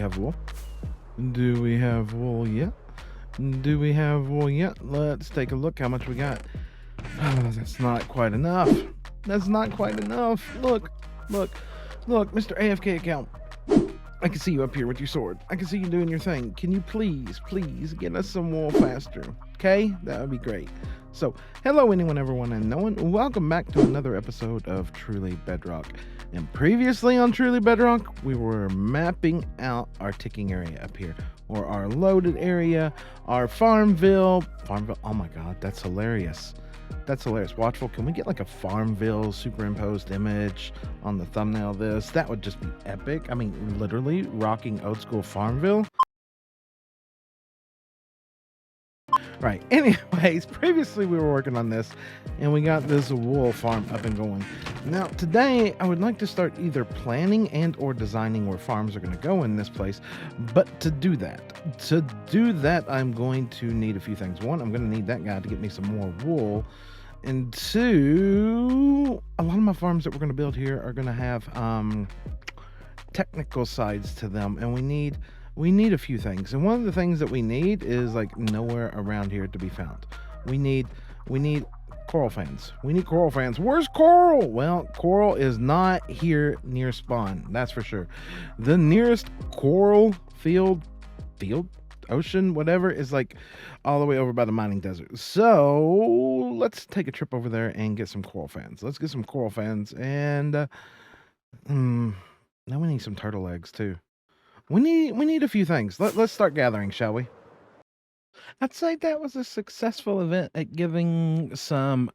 have wool? Do we have wool yet? Do we have wool yet? Let's take a look how much we got. Oh, that's not quite enough. That's not quite enough. Look, look, look, Mr. AFK account. I can see you up here with your sword. I can see you doing your thing. Can you please get us some wool faster? Okay? That would be great. So, hello anyone, everyone, and no one. Welcome back to another episode of Truly Bedrock. And previously on Truly Bedrock, we were mapping out our ticking area up here, or our loaded area, our Farmville. Oh my god, that's hilarious. That's hilarious. Watchful, can we get like a Farmville superimposed image on the thumbnail of this? That would just be epic. I mean, literally rocking old school Farmville. Right. Anyways, previously we were working on this and we got this wool farm up and going. Now, today I would like to start either planning and or designing where farms are going to go in this place. But to do that, I'm going to need a few things. One, I'm going to need that guy to get me some more wool. And two, a lot of my farms that we're going to build here are going to have technical sides to them, and we need a few things. And one of the things that we need is like nowhere around here to be found. We need coral fans. We need coral fans. Where's coral? Well, coral is not here near spawn, that's for sure. The nearest coral field, ocean, whatever, is like all the way over by the mining desert. So let's take a trip over there and get some coral fans. Let's get some coral fans, and now we need some turtle eggs too. We need a few things. Let's start gathering, shall we? I'd say that was a successful event at giving some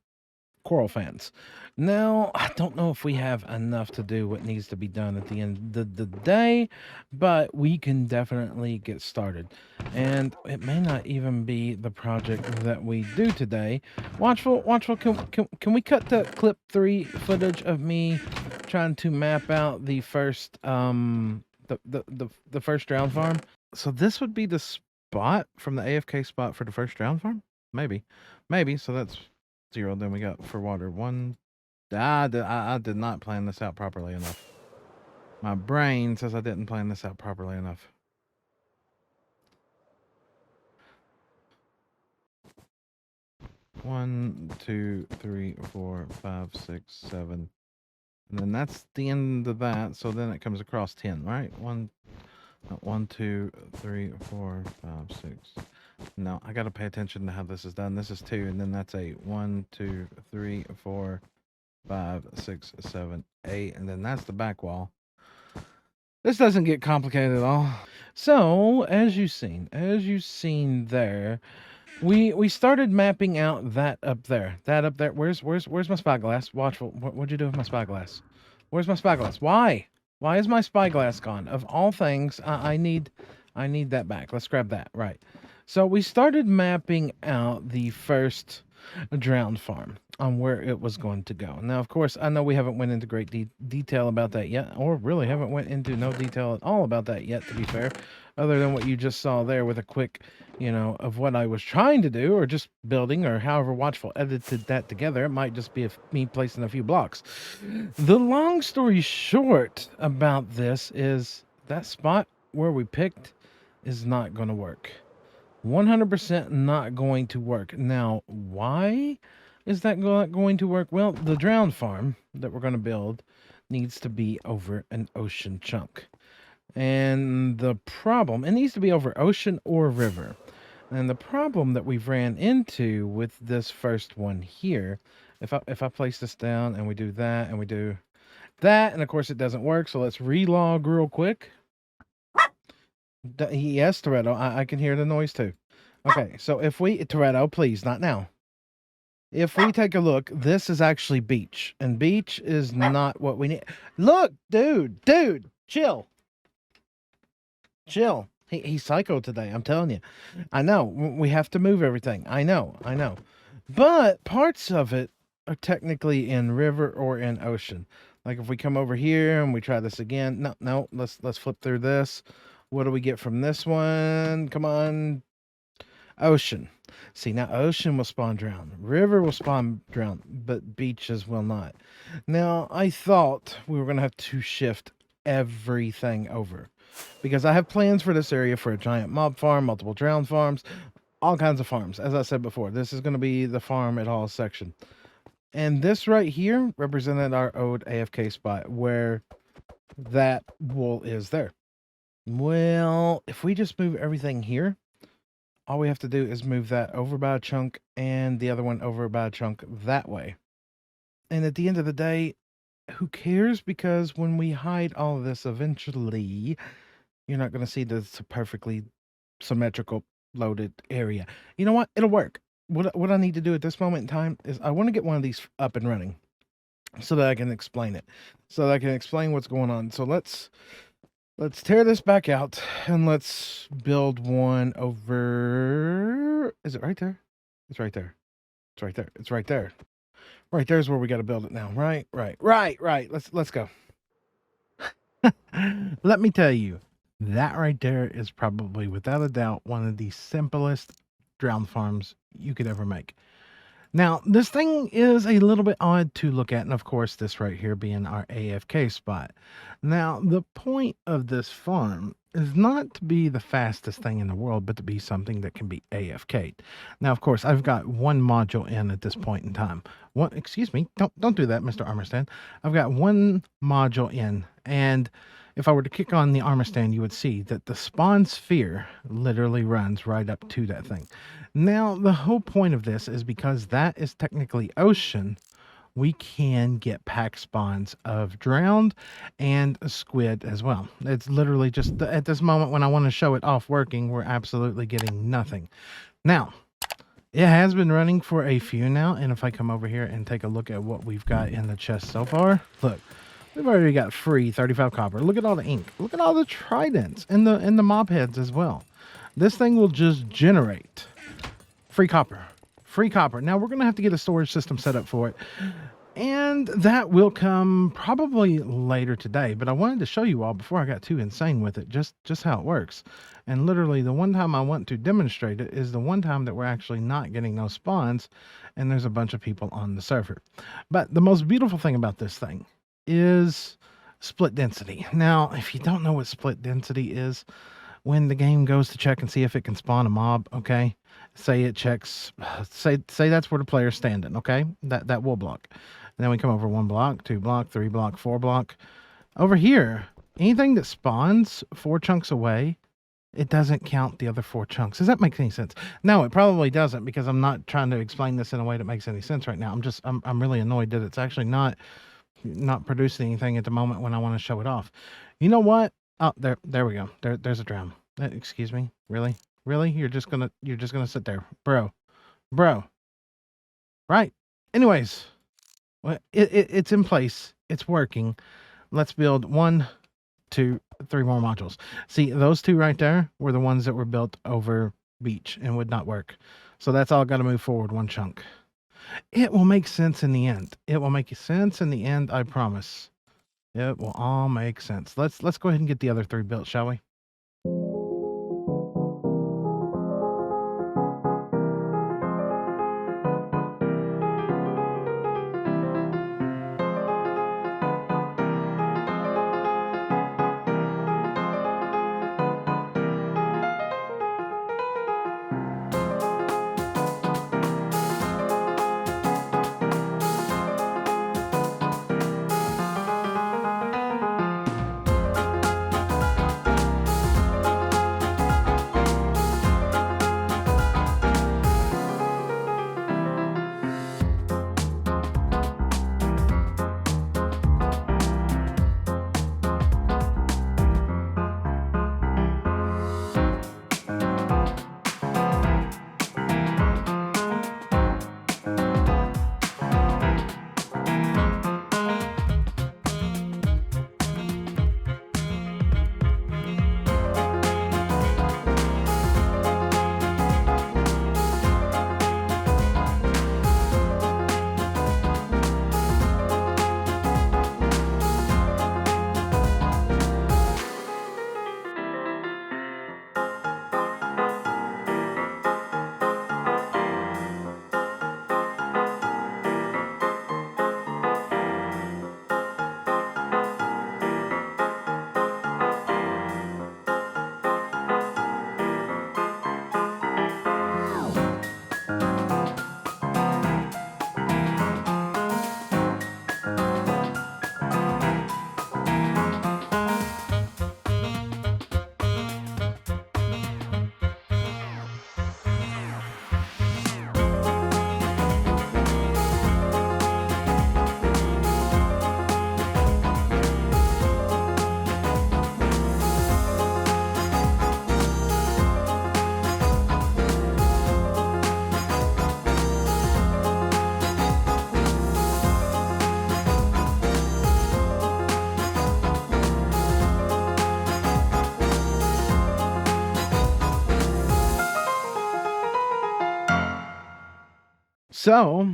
coral fans. Now, I don't know if we have enough to do what needs to be done at the end of the day, but we can definitely get started. And it may not even be the project that we do today. Watchful, can we cut to clip 3 footage of me trying to map out the first the first drown farm? So this would be the spot from the AFK spot for the first drown farm? Maybe. So that's 0. Then we got for water 1. I did not plan this out properly enough. My brain says I didn't plan this out properly enough. One, 2, 3, 4, 5, 6, 7. And then that's the end of that. So then it comes across 10, right? 1, 2, 3, 4, 5, 6. No, I got to pay attention to how this is done. This is 2, and then that's 8. 1, 2, 3, 4, 5, 6, 7, 8, and then that's the back wall. This doesn't get complicated at all. So, as you've seen there, we started mapping out that up there. Where's my spyglass? Watchful. What'd you do with my spyglass? Where's my spyglass? Why is my spyglass gone? Of all things, I need that back. Let's grab that. Right. So we started mapping out the first drowned farm on where it was going to go. Now, of course, I know we haven't went into great detail about that yet, or really haven't went into no detail at all about that yet, to be fair, other than what you just saw there with a quick, of what I was trying to do, or just building, or however Watchful edited that together. It might just be me placing a few blocks. The long story short about this is that spot where we picked is not going to work. 100% not going to work. Now, why is that not going to work? Well, the drowned farm that we're going to build needs to be over an ocean chunk. And the problem, it needs to be over ocean or river. And the problem that we've ran into with this first one here, if I place this down and we do that and we do that, and of course it doesn't work, so let's relog real quick. Yes, Toretto, I can hear the noise too. Okay, so if we, Toretto, please, not now. If we take a look, this is actually beach, and beach is not what we need. Look, dude, chill. He's psycho today, I'm telling you. I know, we have to move everything. I know. But parts of it are technically in river or in ocean. Like if we come over here and we try this again. No, let's flip through this. What do we get from this one? Come on. Ocean. See, now ocean will spawn drown. River will spawn drown, but beaches will not. Now, I thought we were going to have to shift everything over. because I have plans for this area for a giant mob farm, multiple drown farms, all kinds of farms. As I said before, this is going to be the farm it all section. And this right here represented our old AFK spot where that wool is there. Well, if we just move everything here, all we have to do is move that over by a chunk and the other one over by a chunk that way. And at the end of the day, who cares? Because when we hide all of this eventually, you're not going to see this perfectly symmetrical loaded area. You know what? It'll work. What I need to do at this moment in time is I want to get one of these up and running so that I can explain it. So that I can explain what's going on. So let's tear this back out and let's build one over. Is it right there? It's right there. It's right there. It's right there. Right there's where we got to build it now. Right. Let's go. Let me tell you, that right there is probably without a doubt one of the simplest drown farms you could ever make. Now, this thing is a little bit odd to look at, and of course, this right here being our AFK spot. Now, the point of this farm is not to be the fastest thing in the world, but to be something that can be AFK'd. Now, of course, I've got one module in at this point in time. Excuse me, don't do that, Mr. Armor Stand. I've got one module in, and if I were to kick on the armor stand, you would see that the spawn sphere literally runs right up to that thing. Now, the whole point of this is because that is technically ocean, we can get pack spawns of drowned and squid as well. It's literally just at this moment when I want to show it off working, we're absolutely getting nothing. Now, it has been running for a few now, and if I come over here and take a look at what we've got in the chest so far, look. We've already got free 35 copper. Look at all the ink. Look at all the tridents and the mob heads as well. This thing will just generate free copper. Free copper. Now we're going to have to get a storage system set up for it. And that will come probably later today. But I wanted to show you all before I got too insane with it, just how it works. And literally the one time I want to demonstrate it is the one time that we're actually not getting those spawns. And there's a bunch of people on the server. But the most beautiful thing about this thing is split density. Now, if you don't know what split density is, when the game goes to check and see if it can spawn a mob, okay, say it checks, say that's where the player's standing, okay, that wool block, and then we come over 1 block, 2 block, 3 block, 4 block. Over here, anything that spawns 4 chunks away, it doesn't count the other 4 chunks. Does that make any sense? No, it probably doesn't, because I'm not trying to explain this in a way that makes any sense right now. I'm really annoyed that it's actually not producing anything at the moment when I want to show it off. You know what? Oh, there we go. There's a drown. Excuse me. Really? You're just gonna sit there, bro. Right. Anyways, well, it's in place. It's working. Let's build 1, 2, 3 more modules. See, those 2 right there were the ones that were built over beach and would not work. So that's all got to move forward 1 chunk. It will make sense in the end. It will make sense in the end, I promise. It will all make sense. Let's go ahead and get the other 3 built, shall we? So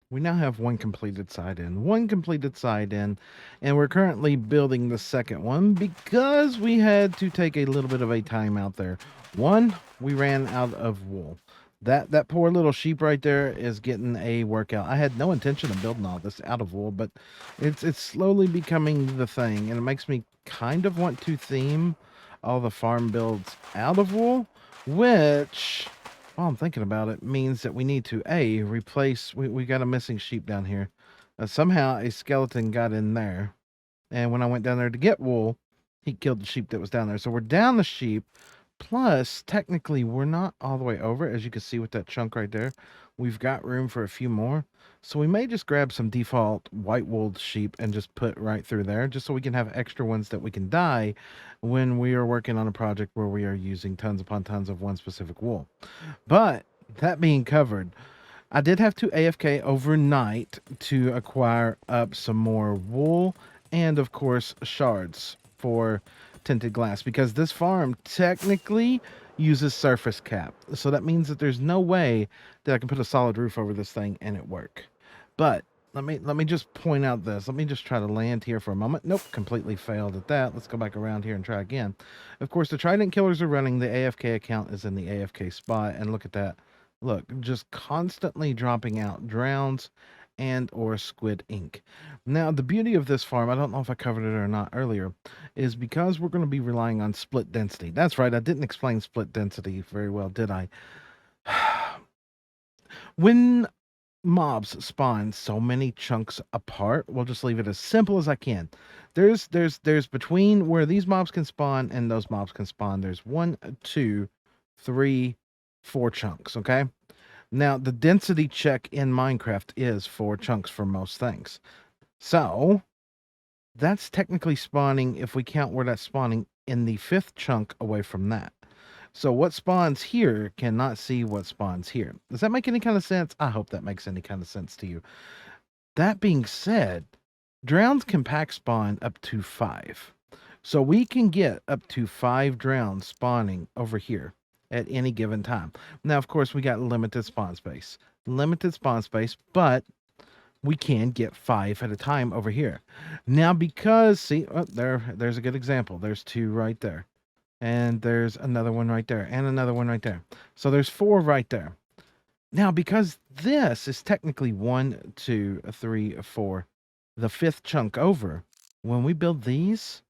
we now have one completed side in, and we're currently building the second one because we had to take a little bit of a time out there. One, we ran out of wool. That poor little sheep right there is getting a workout. I had no intention of building all this out of wool, but it's slowly becoming the thing, and it makes me kind of want to theme all the farm builds out of wool, which, while I'm thinking about it, means that we need to replace. We got a missing sheep down here. Somehow a skeleton got in there, and when I went down there to get wool, he killed the sheep that was down there. So we're down the sheep. Plus, technically, we're not all the way over, as you can see with that chunk right there. We've got room for a few more. So we may just grab some default white-wooled sheep and just put right through there, just so we can have extra ones that we can dye when we are working on a project where we are using tons upon tons of one specific wool. But that being covered, I did have to AFK overnight to acquire up some more wool and, of course, shards for tinted glass, because this farm technically uses surface cap. So that means that there's no way that I can put a solid roof over this thing and it work. But let me just point out this. Let me just try to land here for a moment. Nope, completely failed at that. Let's go back around here and try again. Of course, the trident killers are running. The AFK account is in the AFK spot, and look at that. Look, just constantly dropping out drowns and or squid ink. Now, the beauty of this farm, I don't know if I covered it or not earlier, is because we're going to be relying on split density. That's right, I didn't explain split density very well, did I? When mobs spawn so many chunks apart, we'll just leave it as simple as I can. There's between where these mobs can spawn and those mobs can spawn, there's 1, 2, 3, 4 chunks, okay? Now, the density check in Minecraft is 4 chunks for most things. So, that's technically spawning, if we count where that's spawning, in the 5th chunk away from that. So what spawns here cannot see what spawns here. Does that make any kind of sense? I hope that makes any kind of sense to you. That being said, drowns can pack spawn up to 5. So we can get up to 5 drowns spawning over here at any given time. Now, of course, we got limited spawn space. But we can get 5 at a time over here. Now, because, see, oh, there's a good example. There's 2 right there. And there's another one right there, and another one right there. So there's 4 right there. Now, because this is technically 1, 2, 3, 4, the 5th chunk over, when we build these,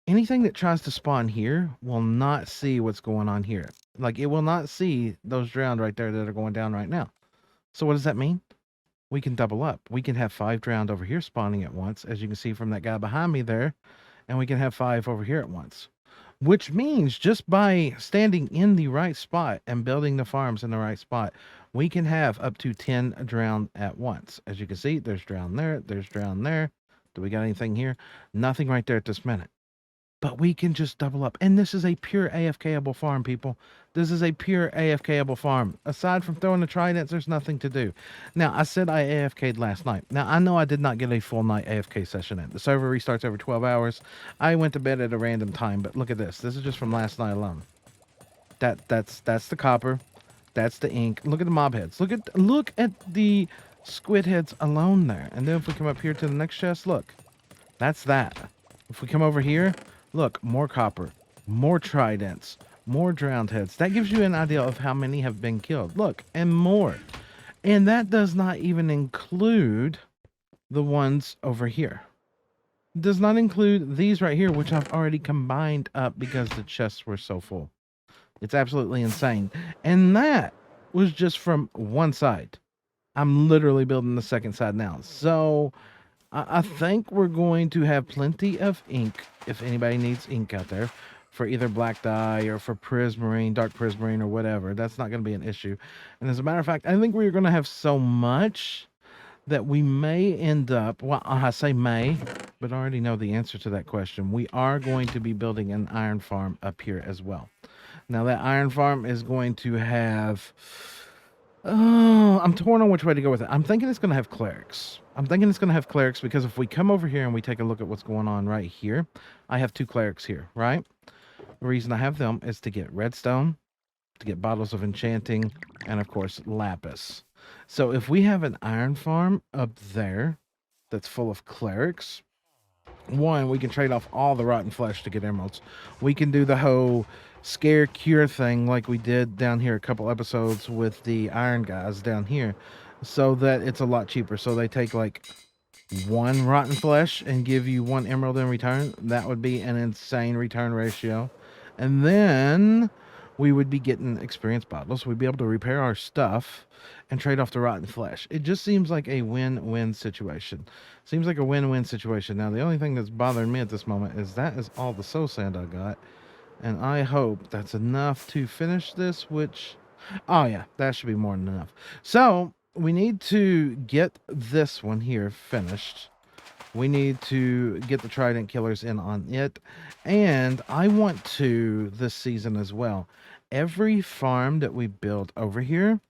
anything that tries to spawn here will not see what's going on here. Like, it will not see those drowned right there that are going down right now. So what does that mean? We can double up. We can have 5 drowned over here spawning at once, as you can see from that guy behind me there, and we can have 5 over here at once. Which means just by standing in the right spot and building the farms in the right spot, we can have up to 10 drowned at once. As you can see, there's drowned there, there's drowned there. Do we got anything here? Nothing right there at this minute. But we can just double up. And this is a pure AFK-able farm, people. This is a pure AFK-able farm. Aside from throwing the tridents, there's nothing to do. Now, I said I AFK'd last night. Now, I know I did not get a full night AFK session in. The server restarts every 12 hours. I went to bed at a random time, but look at this. This is just from last night alone. That's the copper. That's the ink. Look at the mob heads. Look at the squid heads alone there. And then if we come up here to the next chest, look. That's that. If we come over here, look, more copper, more tridents, more drowned heads. That gives you an idea of how many have been killed. Look, and more. And that does not even include the ones over here. It does not include these right here, which I've already combined up because the chests were so full. It's absolutely insane. And that was just from one side. I'm literally building the second side now. So I think we're going to have plenty of ink, if anybody needs ink out there, for either black dye or for prismarine, dark prismarine or whatever. That's not going to be an issue. And as a matter of fact, I think we're going to have so much that we may end up, well, I say may, but I already know the answer to that question. We are going to be building an iron farm up here as well. Now, that iron farm is going to have... Oh, I'm torn on which way to go with it. I'm thinking it's going to have clerics. Because if we come over here and we take a look at what's going on right here, I have 2 clerics here, right? The reason I have them is to get redstone, to get bottles of enchanting, and of course, lapis. So if we have an iron farm up there that's full of clerics, one, we can trade off all the rotten flesh to get emeralds. We can do the whole scare cure thing like we did down here a couple episodes with the iron guys down here, so that it's a lot cheaper. So they take like one rotten flesh and give you one emerald in return. That would be an insane return ratio. And then we would be getting experience bottles. We'd be able to repair our stuff and trade off the rotten flesh. It just seems like a win-win situation. Seems like a win-win situation. Now, the only thing that's bothering me at this moment is that is all the soul sand I got. And I hope that's enough to finish this, which... Oh, yeah, that should be more than enough. So, we need to get this one here finished. We need to get the trident killers in on it. And I want to, this season as well, every farm that we build over here,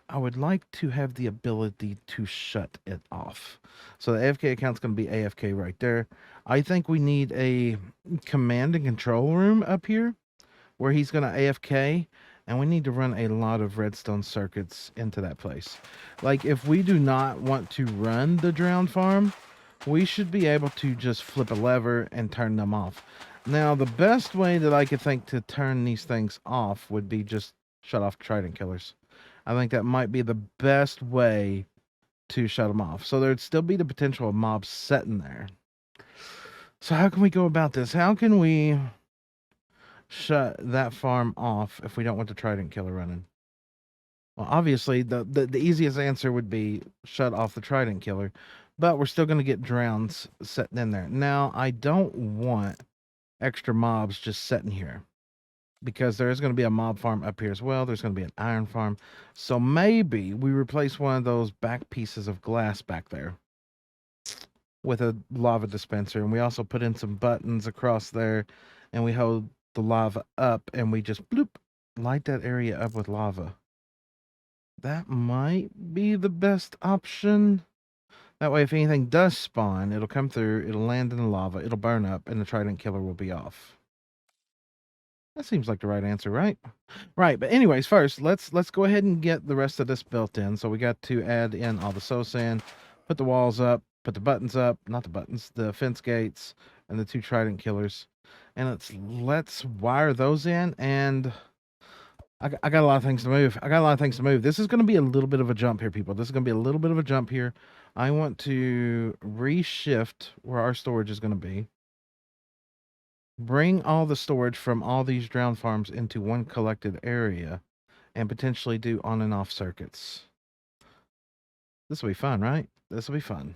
I would like to have the ability to shut it off. So the AFK account's going to be AFK right there. I think we need a command and control room up here where he's going to AFK, and we need to run a lot of redstone circuits into that place. Like, if we do not want to run the drowned farm, we should be able to just flip a lever and turn them off. Now, the best way that I could think to turn these things off would be just shut off trident killers. I think that might be the best way to shut them off. So there'd still be the potential of mobs sitting there. So how can we go about this? How can we shut that farm off if we don't want the trident killer running? Well, obviously, the easiest answer would be shut off the trident killer, but we're still going to get drowns sitting in there. Now, I don't want extra mobs just sitting here, because there is going to be a mob farm up here as well. There's going to be an iron farm. So maybe we replace one of those back pieces of glass back there with a lava dispenser. And we also put in some buttons across there, and we hold the lava up, and we just bloop, light that area up with lava. That might be the best option. That way, if anything does spawn, it'll come through, it'll land in the lava, it'll burn up, and the trident killer will be off. That seems like the right answer, right? Right, but anyways, first, let's go ahead and get the rest of this built in. So we got to add in all the soul sand, put the walls up, put the buttons up, not the buttons, the fence gates, and the 2 trident killers. And let's wire those in, and I got a lot of things to move. This is going to be a little bit of a jump here, people. This is going to be a little bit of a jump here. I want to reshift where our storage is going to be. Bring all the storage from all these drowned farms into one collected area and potentially do on and off circuits. This will be fun, right? This will be fun.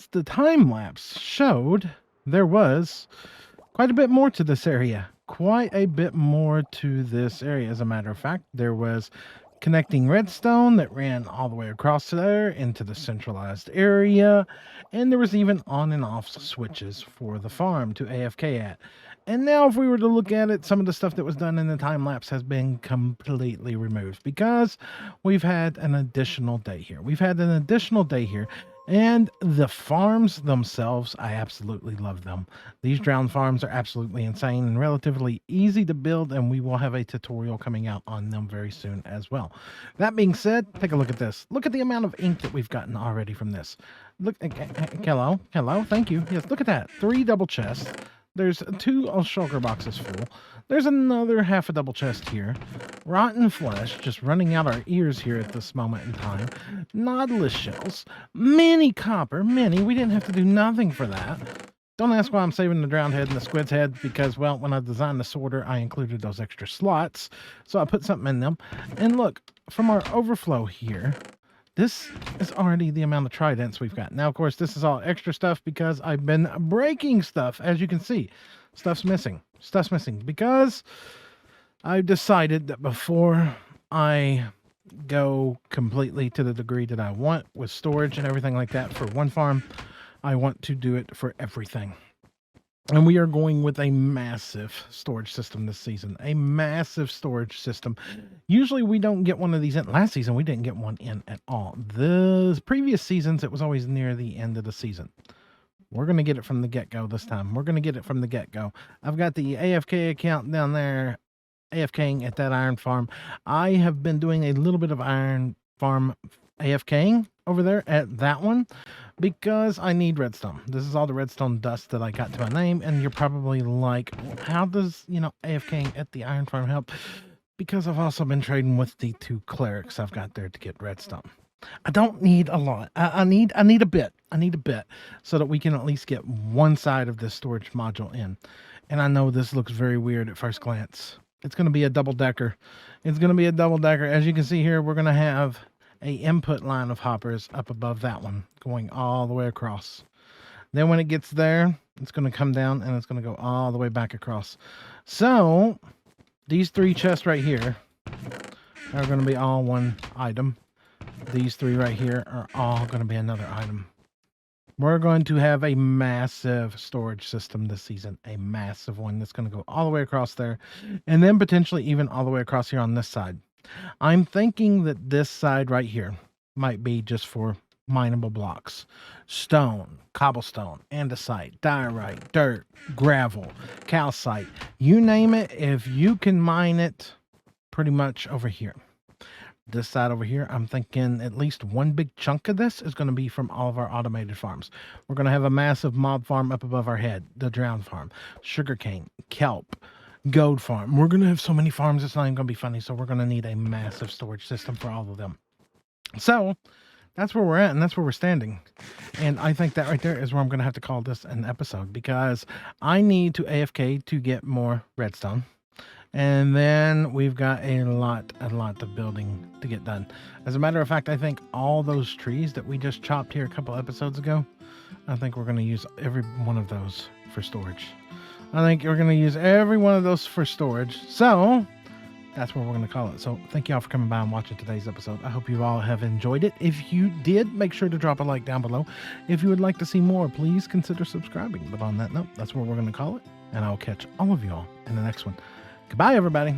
as the time lapse showed, there was quite a bit more to this area. Quite a bit more to this area. As a matter of fact, there was connecting redstone that ran all the way across there into the centralized area, and there was even on and off switches for the farm to AFK at. And now if we were to look at it, some of the stuff that was done in the time lapse has been completely removed because we've had an additional day here. And the farms themselves, I absolutely love them. These drowned farms are absolutely insane and relatively easy to build, and we will have a tutorial coming out on them very soon as well. That being said, take a look at this. Look at the amount of ink that we've gotten already from this. Look, hello, thank you. Yes, look at that. 3 double chests. There's 2 shulker boxes full. There's another half a double chest here. Rotten flesh, just running out our ears here at this moment in time. Nautilus shells. Many copper, many. We didn't have to do nothing for that. Don't ask why I'm saving the drowned head and the squid's head, because, well, when I designed the sorter, I included those extra slots. So I put something in them. And look, from our overflow here, this is already the amount of tridents we've got. Now, of course, this is all extra stuff because I've been breaking stuff. As you can see, stuff's missing. Stuff's missing because I've decided that before I go completely to the degree that I want with storage and everything like that for one farm, I want to do it for everything. And we are going with a massive storage system this season. A massive storage system. Usually we don't get one of these in. Last season, we didn't get one in at all. The previous seasons, it was always near the end of the season. We're going to get it from the get-go this time. We're going to get it from the get-go. I've got the AFK account down there, AFKing at that iron farm. I have been doing a little bit of iron farm AFKing over there at that one because I need redstone. This is all the redstone dust that I got to my name, and you're probably like, how does, AFKing at the iron farm help? Because I've also been trading with the 2 clerics I've got there to get redstone. I don't need a lot. I need a bit. I need a bit so that we can at least get one side of this storage module in. And I know this looks very weird at first glance. It's going to be a double-decker. It's going to be a double-decker. As you can see here, we're going to have a input line of hoppers up above that one going all the way across. Then when it gets there, it's going to come down and it's going to go all the way back across. So these 3 chests right here are going to be all one item. These 3 right here are all going to be another item. We're going to have a massive storage system this season, a massive one that's going to go all the way across there, and then potentially even all the way across here on this side. I'm thinking that this side right here might be just for mineable blocks. Stone, cobblestone, andesite, diorite, dirt, gravel, calcite, you name it, if you can mine it pretty much over here. This side over here, I'm thinking at least one big chunk of this is going to be from all of our automated farms. We're going to have a massive mob farm up above our head, the drowned farm, sugarcane, kelp, gold farm. We're going to have so many farms, it's not even going to be funny. So we're going to need a massive storage system for all of them. So that's where we're at, and that's where we're standing. And I think that right there is where I'm going to have to call this an episode, because I need to AFK to get more redstone. And then we've got a lot of building to get done. As a matter of fact, I think all those trees that we just chopped here a couple episodes ago, I think we're going to use every one of those for storage. I think we're going to use every one of those for storage. So that's what we're going to call it. So thank you all for coming by and watching today's episode. I hope you all have enjoyed it. If you did, make sure to drop a like down below. If you would like to see more, please consider subscribing. But on that note, that's what we're going to call it. And I'll catch all of you all in the next one. Goodbye, everybody.